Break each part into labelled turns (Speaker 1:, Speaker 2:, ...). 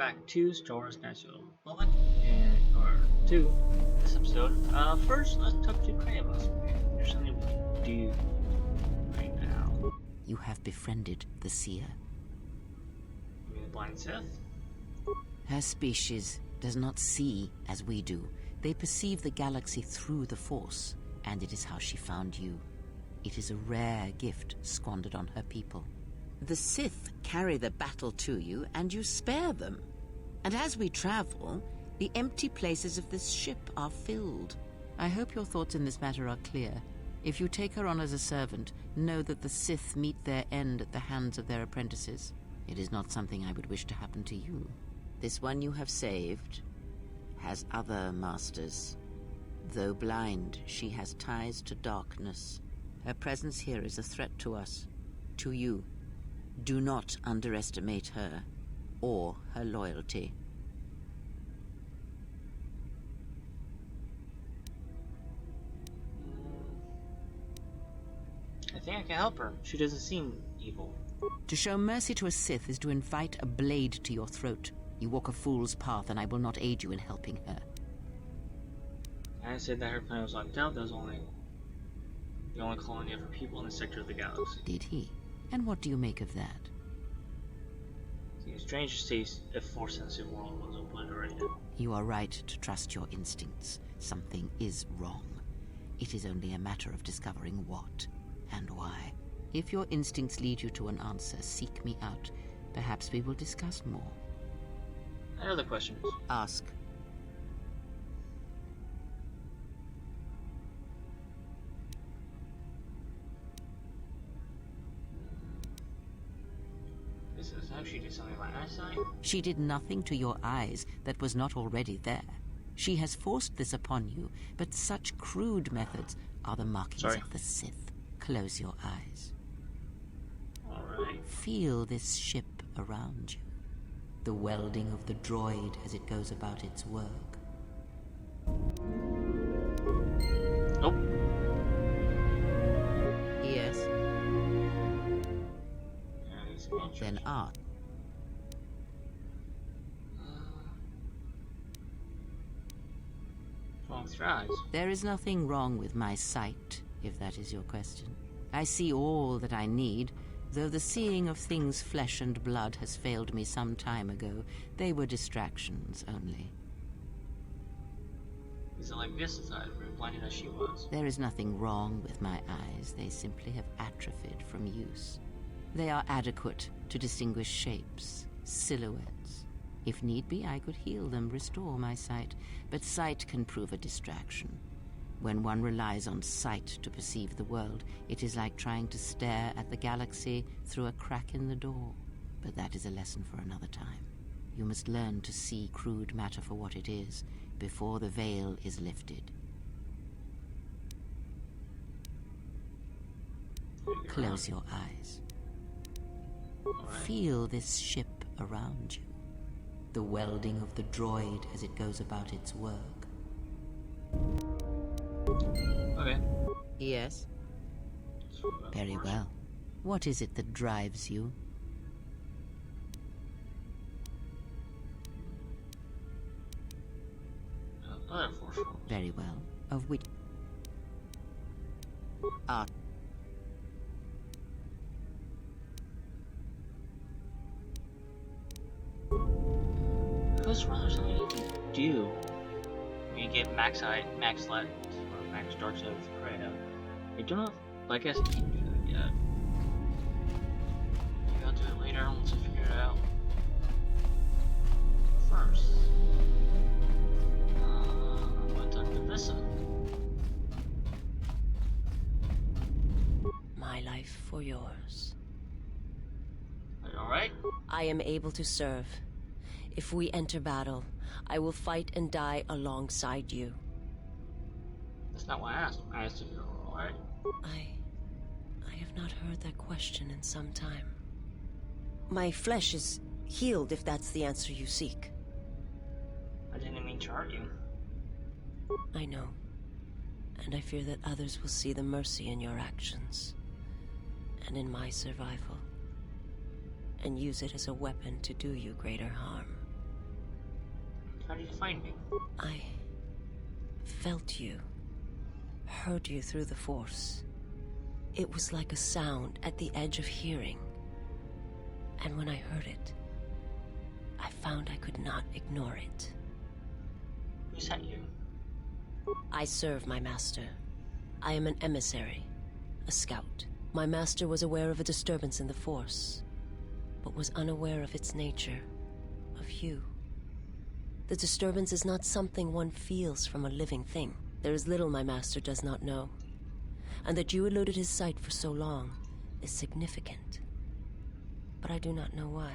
Speaker 1: back to Star Wars National Republic, or to this episode. First, let's talk to Kratos. There's something we can do right now.
Speaker 2: You have befriended the Seer.
Speaker 1: You mean the Blind Sith?
Speaker 2: Her species does not see as we do. They perceive the galaxy through the Force, and it is how she found you. It is a rare gift squandered on her people. The Sith carry the battle to you, and you spare them. And as we travel, the empty places of this ship are filled. I hope your thoughts in this matter are clear. If you take her on as a servant, know that the Sith meet their end at the hands of their apprentices. It is not something I would wish to happen to you. This one you have saved has other masters. Though blind, she has ties to darkness. Her presence here is a threat to us, to you. Do not underestimate her or her loyalty.
Speaker 1: I think I can help her. She doesn't seem evil.
Speaker 2: To show mercy to a Sith is to invite a blade to your throat. You walk a fool's path, and I will not aid you in helping her.
Speaker 1: I said that her planet was locked out. That was the only colony of her people in the sector of the galaxy.
Speaker 2: Did he? And what do you make of that?
Speaker 1: Seems strange to say a Force-sensitive world was obliterated.
Speaker 2: You are right to trust your instincts. Something is wrong. It is only a matter of discovering what and why. If your instincts lead you to an answer, seek me out. Perhaps we will discuss more.
Speaker 1: I have other questions.
Speaker 2: Ask.
Speaker 1: This is how she did something with my eyesight.
Speaker 2: She did nothing to your eyes that was not already there. She has forced this upon you, but such crude methods are the markings of the Sith. Close your eyes.
Speaker 1: Alright.
Speaker 2: Feel this ship around you. The welding of the droid as it goes about its work.
Speaker 1: Nope.
Speaker 2: Yes. Then art.
Speaker 1: Wrong with your eyes.
Speaker 2: There is nothing wrong with my sight, if that is your question. I see all that I need, though the seeing of things flesh and blood has failed me some time ago. They were distractions only.
Speaker 1: Is it like this aside, blinded as she was?
Speaker 2: There is nothing wrong with my eyes. They simply have atrophied from use. They are adequate to distinguish shapes, silhouettes. If need be, I could heal them, restore my sight. But sight can prove a distraction. When one relies on sight to perceive the world, it is like trying to stare at the galaxy through a crack in the door. But that is a lesson for another time. You must learn to see crude matter for what it is, before the veil is lifted. Close your eyes. Feel this ship around you. The welding of the droid as it goes about its work.
Speaker 1: Okay.
Speaker 2: Yes? Very well. What is it that drives you?
Speaker 1: Other Force.
Speaker 2: Very well. Of which? Art.
Speaker 1: Who's rather something you can do when you get max light, or max dark side with Freya? I don't know if, but I guess I can't do that yet. Maybe I'll do it later once I figure it out. First, I'm gonna talk to Vissa.
Speaker 3: My life for yours.
Speaker 1: Are you alright?
Speaker 3: I am able to serve. If we enter battle, I will fight and die alongside you.
Speaker 1: That's not what I asked. I asked if you're alright.
Speaker 3: I have not heard that question in some time. My flesh is healed, if that's the answer you seek.
Speaker 1: I didn't mean to hurt you.
Speaker 3: I know. And I fear that others will see the mercy in your actions. And in my survival. And use it as a weapon to do you greater harm.
Speaker 1: How did you find me?
Speaker 3: I felt you, heard you through the Force. It was like a sound at the edge of hearing. And when I heard it, I found I could not ignore it.
Speaker 1: Who sent you?
Speaker 3: I serve my master. I am an emissary, a scout. My master was aware of a disturbance in the Force, but was unaware of its nature, of you. The disturbance is not something one feels from a living thing. There is little my master does not know, and that you eluded his sight for so long is significant. But I do not know why.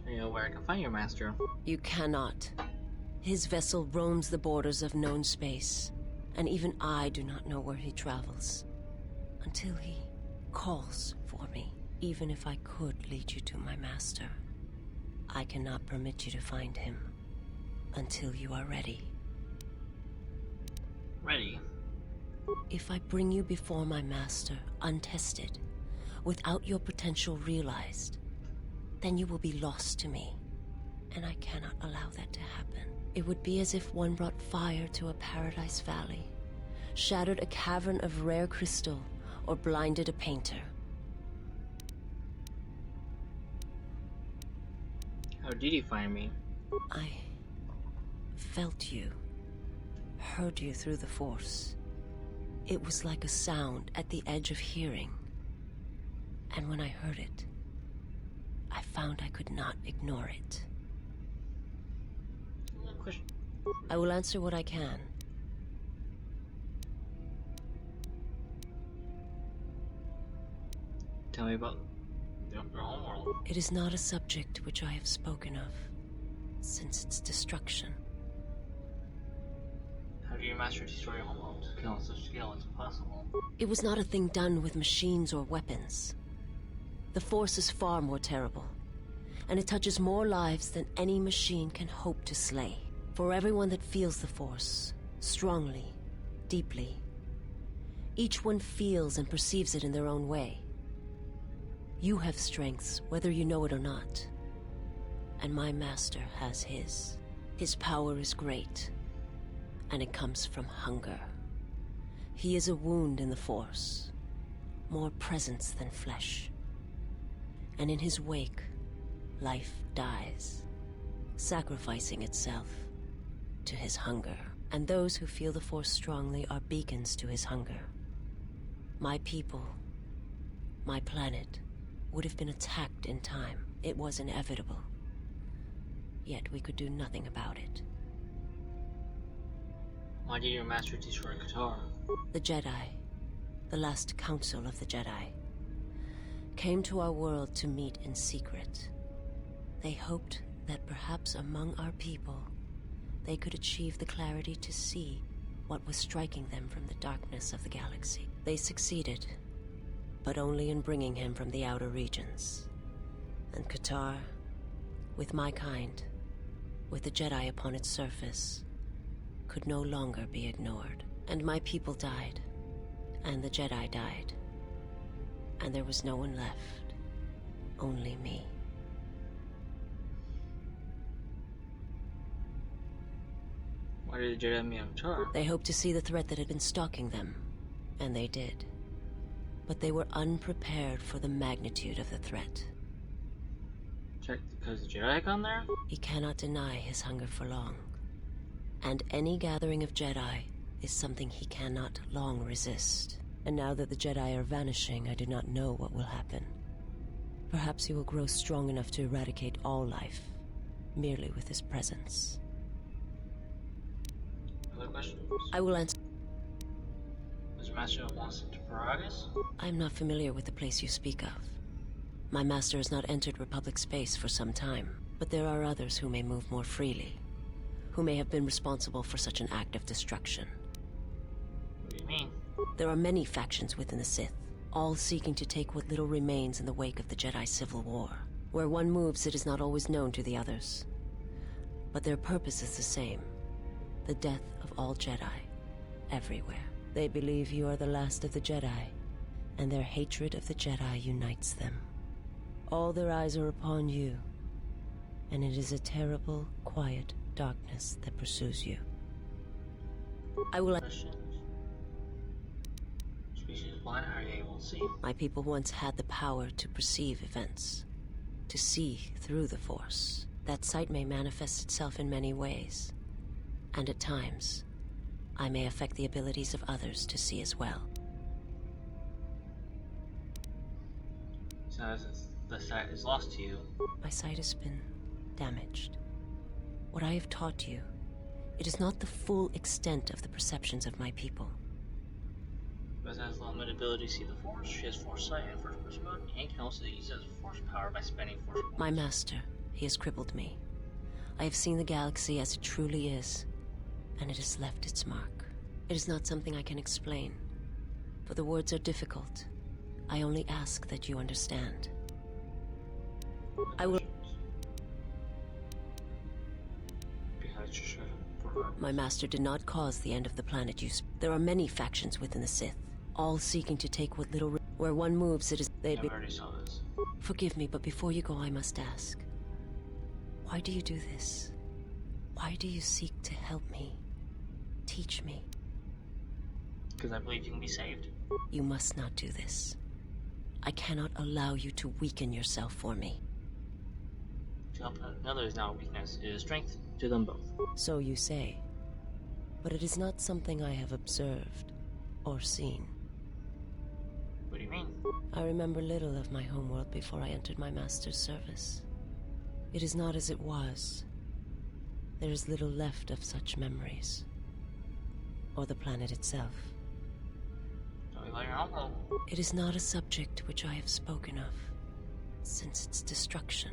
Speaker 1: You know where I can find your master?
Speaker 3: You cannot. His vessel roams the borders of known space, and even I do not know where he travels. Until he calls for me. Even if I could lead you to my master, I cannot permit you to find him until you are ready.
Speaker 1: Ready?
Speaker 3: If I bring you before my master, untested, without your potential realized, then you will be lost to me, and I cannot allow that to happen. It would be as if one brought fire to a paradise valley, shattered a cavern of rare crystal, or blinded a painter.
Speaker 1: How did you find me?
Speaker 3: I felt you, heard you through the Force. It was like a sound at the edge of hearing. And when I heard it, I found I could not ignore it.
Speaker 1: Question.
Speaker 3: I will answer what I can.
Speaker 1: Tell me about your homeworld.
Speaker 3: It is not a subject which I have spoken of since its destruction.
Speaker 1: How do your master destroy your homeworld? Kill on such scale as possible.
Speaker 3: It was not a thing done with machines or weapons. The Force is far more terrible, and it touches more lives than any machine can hope to slay. For everyone that feels the Force, strongly, deeply, each one feels and perceives it in their own way. You have strengths, whether you know it or not. And my master has his. His power is great, and it comes from hunger. He is a wound in the Force, more presence than flesh. And in his wake, life dies, sacrificing itself to his hunger. And those who feel the Force strongly are beacons to his hunger. My people, my planet, would have been attacked in time. It was inevitable. Yet we could do nothing about it.
Speaker 1: Why did your master destroy Qatar?
Speaker 3: The Jedi, the last council of the Jedi, came to our world to meet in secret. They hoped that perhaps among our people, they could achieve the clarity to see what was striking them from the darkness of the galaxy. They succeeded, but only in bringing him from the outer regions. And Qatar, with my kind, with the Jedi upon its surface, could no longer be ignored. And my people died, and the Jedi died. And there was no one left, only me.
Speaker 1: Why did the Jedi meet Qatar?
Speaker 3: They hoped to see the threat that had been stalking them, and they did. But they were unprepared for the magnitude of the threat.
Speaker 1: Check because the Jedi had gone there?
Speaker 3: He cannot deny his hunger for long. And any gathering of Jedi is something he cannot long resist. And now that the Jedi are vanishing, I do not know what will happen. Perhaps he will grow strong enough to eradicate all life, merely with his presence.
Speaker 1: Other questions?
Speaker 3: I will answer.
Speaker 1: Does your master want to Paragus?
Speaker 3: I am not familiar with the place you speak of. My master has not entered Republic space for some time, but there are others who may move more freely, who may have been responsible for such an act of destruction.
Speaker 1: What do you mean?
Speaker 3: There are many factions within the Sith, all seeking to take what little remains in the wake of the Jedi Civil War. Where one moves, it is not always known to the others. But their purpose is the same: the death of all Jedi, everywhere. They believe you are the last of the Jedi, and their hatred of the Jedi unites them. All their eyes are upon you, And it is a terrible, quiet darkness that pursues you. I will...
Speaker 1: Questions? Species blind, how are you able to see?
Speaker 3: My people once had the power to perceive events, to see through the Force. That sight may manifest itself in many ways, and at times, I may affect the abilities of others to see as well.
Speaker 1: So as the sight is lost to you,
Speaker 3: My sight has been damaged. What I have taught you, it is not the full extent of the perceptions of my people.
Speaker 1: Bess has limited ability to see the Force. She has foresight in first person mode, and can also use as Force power by spending Force points.
Speaker 3: My master, he has crippled me. I have seen the galaxy as it truly is, and it has left its mark. It is not something I can explain, for the words are difficult. I only ask that you understand. I will...
Speaker 1: Besides your shadow.
Speaker 3: My master did not cause the end of the planet There are many factions within the Sith, all seeking to take what little... Where one moves, it is...
Speaker 1: I already saw this.
Speaker 3: Forgive me, but before you go, I must ask. Why do you do this? Why do you seek to help me? Teach me.
Speaker 1: Because I believe you can be saved.
Speaker 3: You must not do this. I cannot allow you to weaken yourself for me.
Speaker 1: To help another is not a weakness, it is strength to them both.
Speaker 3: So you say. But it is not something I have observed or seen.
Speaker 1: What do you mean?
Speaker 3: I remember little of my homeworld before I entered my master's service. It is not as it was. There is little left of such memories. Or the planet itself.
Speaker 1: Tell me about your homeworld.
Speaker 3: It is not a subject which I have spoken of since its destruction.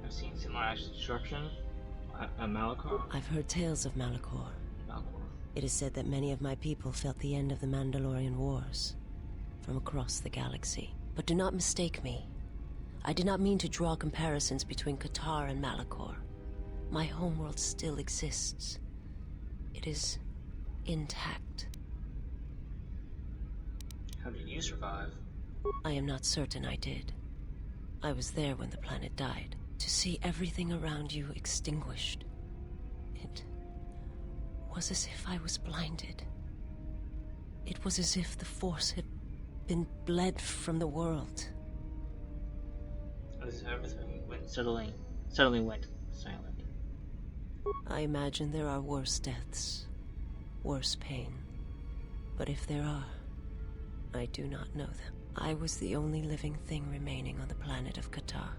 Speaker 1: I've seen similar acts of destruction at Malachor.
Speaker 3: I've heard tales of Malachor.
Speaker 1: Malachor.
Speaker 3: It is said that many of my people felt the end of the Mandalorian Wars from across the galaxy. But do not mistake me. I did not mean to draw comparisons between Qatar and Malachor. My homeworld still exists. It is intact.
Speaker 1: How did you survive?
Speaker 3: I am not certain I did. I was there when the planet died. To see everything around you extinguished. It was as if I was blinded. It was as if the Force had been bled from the world.
Speaker 1: As if everything went suddenly went silent.
Speaker 3: I imagine there are worse deaths, worse pain. But if there are, I do not know them. I was the only living thing remaining on the planet of Qatar.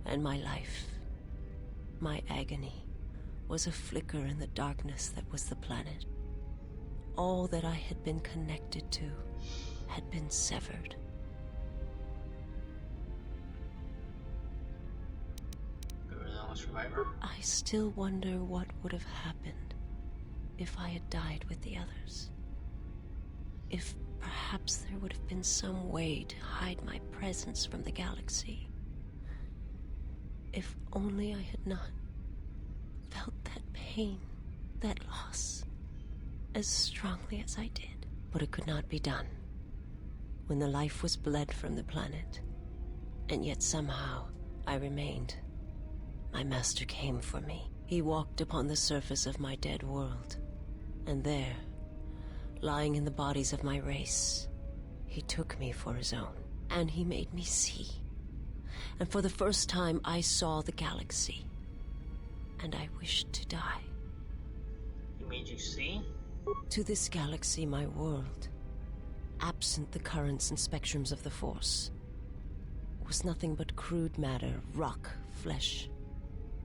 Speaker 3: And my life, my agony, was a flicker in the darkness that was the planet. All that I had been connected to had been severed.
Speaker 1: You were the only survivor?
Speaker 3: I still wonder what would have happened if I had died with the others. If perhaps there would have been some way to hide my presence from the galaxy. If only I had not felt that pain, that loss, as strongly as I did. But it could not be done. When the life was bled from the planet, and yet somehow I remained. My master came for me. He walked upon the surface of my dead world, and there, lying in the bodies of my race, he took me for his own, and he made me see. And for the first time, I saw the galaxy, and I wished to die.
Speaker 1: He made you see?
Speaker 3: To this galaxy, my world, absent the currents and spectrums of the Force, was nothing but crude matter, rock, flesh,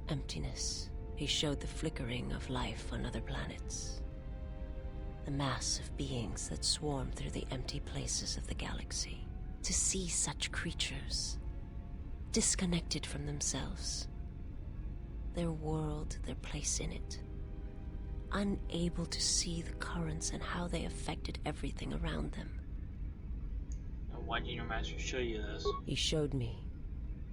Speaker 3: emptiness. He showed the flickering of life on other planets. The mass of beings that swarm through the empty places of the galaxy. To see such creatures, disconnected from themselves, their world, their place in it, unable to see the currents and how they affected everything around them.
Speaker 1: Why did your master show you this?
Speaker 3: He showed me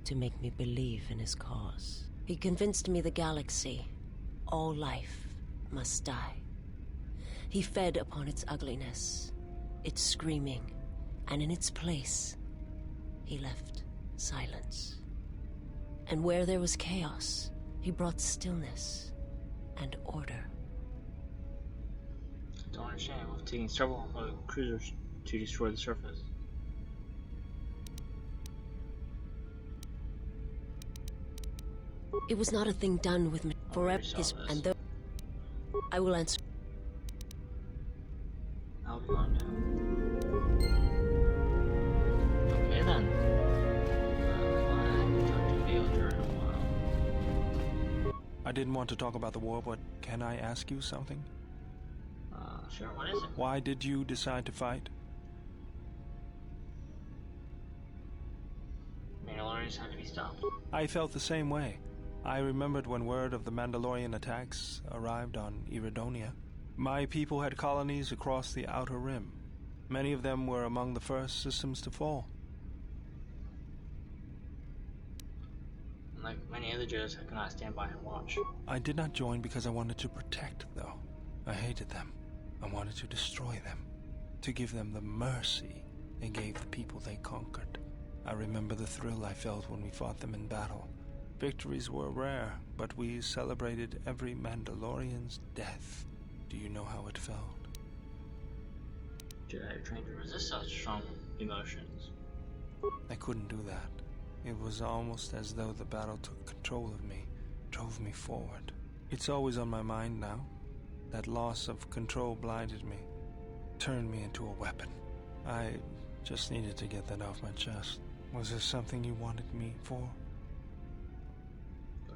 Speaker 3: to make me believe in his cause. He convinced me the galaxy, all life, must die. He fed upon its ugliness, its screaming, and in its place, he left silence. And where there was chaos, he brought stillness and order.
Speaker 1: I don't understand. We're taking several cruisers to destroy the surface.
Speaker 3: It was not a thing done with forever. And though I will answer.
Speaker 1: I'll be going now. Okay then. I talked to Beelzer in a while.
Speaker 4: I didn't want to talk about the war, but can I ask you something?
Speaker 1: Sure, what is it?
Speaker 4: Why did you decide to fight?
Speaker 1: Mandalorians had to be stopped.
Speaker 4: I felt the same way. I remembered when word of the Mandalorian attacks arrived on Iridonia. My people had colonies across the Outer Rim. Many of them were among the first systems to fall.
Speaker 1: Like many other Jedi, I could not stand by and watch.
Speaker 4: I did not join because I wanted to protect, though. I hated them. I wanted to destroy them, to give them the mercy they gave the people they conquered. I remember the thrill I felt when we fought them in battle. Victories were rare, but we celebrated every Mandalorian's death. Do you know how it felt?
Speaker 1: Jedi are trained to resist such strong emotions.
Speaker 4: I couldn't do that. It was almost as though the battle took control of me, drove me forward. It's always on my mind now. That loss of control blinded me, turned me into a weapon. I just needed to get that off my chest. Was there something you wanted me for?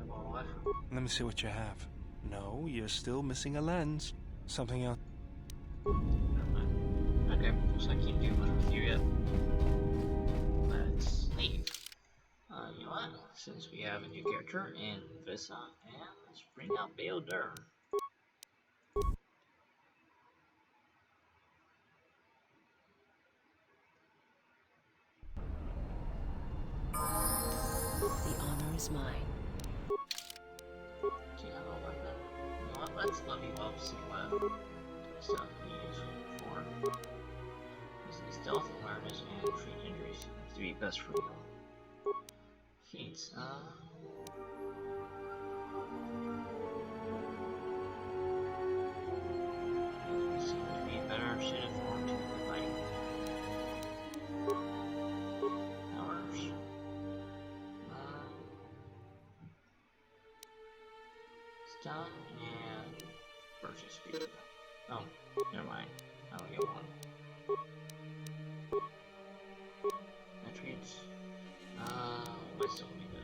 Speaker 1: What?
Speaker 4: Let me see what you have. No, you're still missing a lens. Something else.
Speaker 1: Okay, looks like I can't do much with you yet. Let's leave. You know what? Since we have a new character in Visa, and let's bring out Beelzer.
Speaker 3: The honor is mine.
Speaker 1: Okay, I don't know about that. You know what? Let's level you up, see what stuff you use for. This is stealth, awareness, and treat injuries. To be best for you. Feats, seem to be better suited for to fighting. Hours. Stun and burst speed. Oh, never mind. I only get one. Attributes. Might still need it.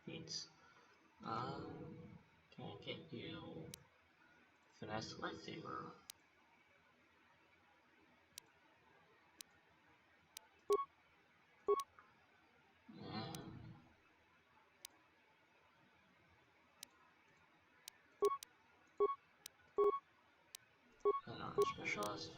Speaker 1: Feats. Can I get you finesse lightsaber? And armor specialist.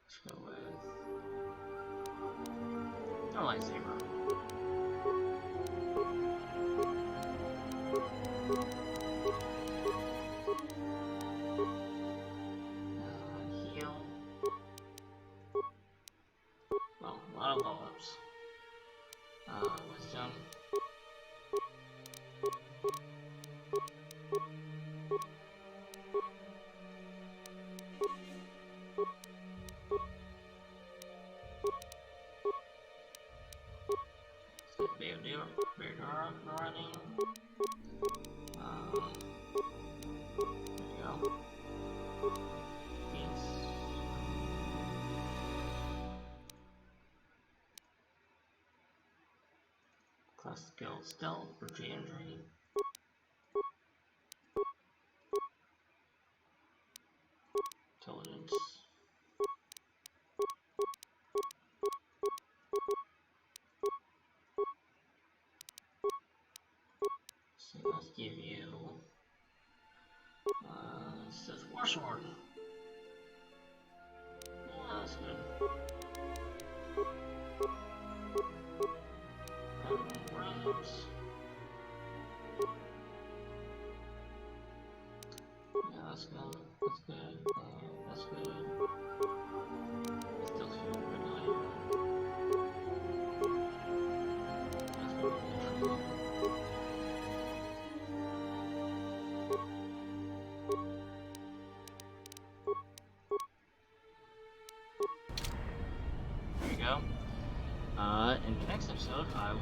Speaker 1: Let's go with no lightsaber. Heal. Well, a lot of level ups. Wisdom. Big running. There you go. Beans. Class skill stealth for injury. So let's give you Sith War Sword. Yeah, that's good. Rose. Yeah, that's good. That's good. That's good. Still feel good. That's good. There you go. In the next episode, I will.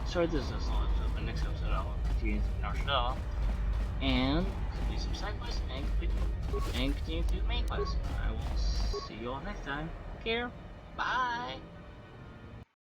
Speaker 1: Sorry, this is a small episode, but next episode I will continue to Nar Shaddaa and complete some side quests and continue through the main quest. I will see you all next time. Take care. Bye.